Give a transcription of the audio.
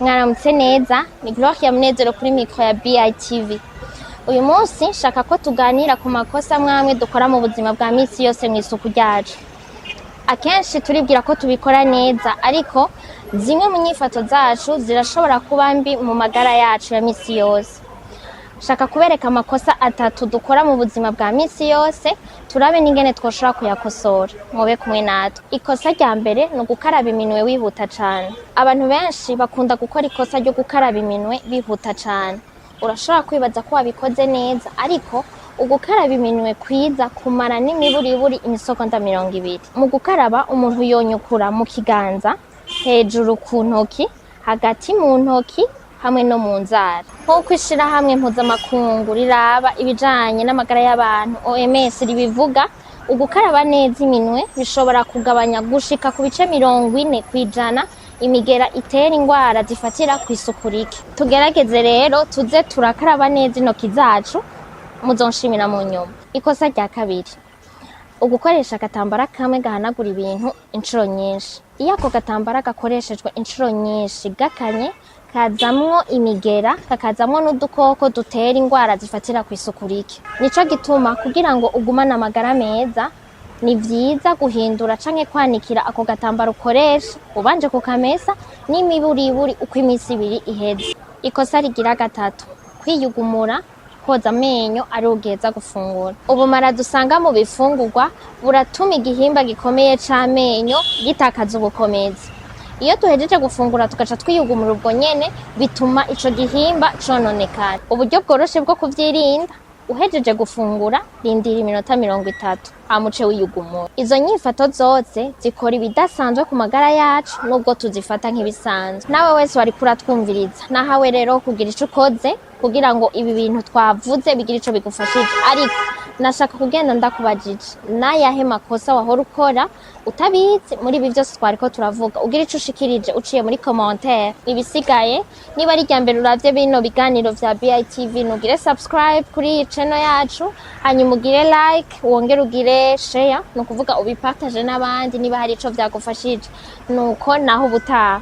Mwaramutse neza, ni Gloria Munezero kuri mikro ya BITV. Uyu munsi nshaka ko tuganira ku makosa mwamwe dukora mu buzima bwa misi yose mu isuku ryacu. Akenshi turibwira ko tubikora neza, ariko zimwe mu nyifato zacu zirashobora kuba mbi mu magara yacu ya misi yose. Shaka kubereka amakosa atatu dukora mu buzima bwa misi yose, turabe n'ingene twoshobora kuyakosora. Mube kumwe natwe. Ikosa rya mbere ni ugukaraba iminwe wihuta cane. Abantu benshi bakunda gukora ikosa ryo gukaraba iminwe bihuta cane. Urashobora kwibaza ko wabikoze neza, ariko ugukaraba iminwe kwiza kumara n'imiburiburi imisegonda 20. Mu gukaraba umuntu yonyukura mu kiganza, hejuru ku ntoki, hagati mu ntoki, hamwe no mu nzara. Nkuko ishirahamwe mpuzamakungu riraba ibijanye n'amagara y'abantu OMS ribivuga, ugukaraba neza iminwe bishobora kugabanya gushika ku bice 40% imigera itera ingwara zifatira ku isuku rike. Tugerageze rero tuze turakaraba neza intoki zacu, muzonshimira mu nyuma. Ikosa rya kabiri, ugukoresha agatambara kamwe gahanagura ibintu incuro nyinshi. Iyo ako gatambara gakoreshejwe incuro nyinshi gakanye, kazamwo imigera, kakazamwo n'udukoko dutera ingwara zifatira ku isuku rike. Nico gituma kugira ngo ugumane amagara meza, ni vyiza guhindura canke kwanikira ako gatambara ukoresha, ubanje kukamesa n'imiburiburi uko imisi 2 iheze. Ikosa rigira gatatu, kwiyugumura, koza amenyo ari ugeza gufungura. Ubumara dusanga mu bifungurwa buratuma igihimba gikomeye c'amenyo gitakaza ubukomezi. Iyo duhejeje gufungura tugaca twiyugumura ubwo nyene, bituma ico gihimba cononekara. Uburyo bworoshe bwo kuvyirinda, uhejeje gufungura rindira iminota 30 amuce wiyugumura. Izo nyifato zose zikora ibidasanzwe ku magara yacu nubwo tuzifata nk'ibisanzwe. Nawe wese wari kuratwumviriza, nahawe rero kugira ico ukoze kugira ngo ibi bintu twavuze bigira ico bigufashije. Ariko nashaka kugenda ndakubajije, nayahe makosa wahora ukora utabizi muri ibi byose twariko turavuga, ugira ico ushikirije uciye muri commentaire. Ibisigaye niba ari ryambere uravye bino biganiro vya BITV, nugire subscribe kuri channel yacu, hanyuma ugire like, wongere ugire share, no kuvuga ubipartage n'abandi niba hari ico vyagufashije. Nuko naho ubutaha.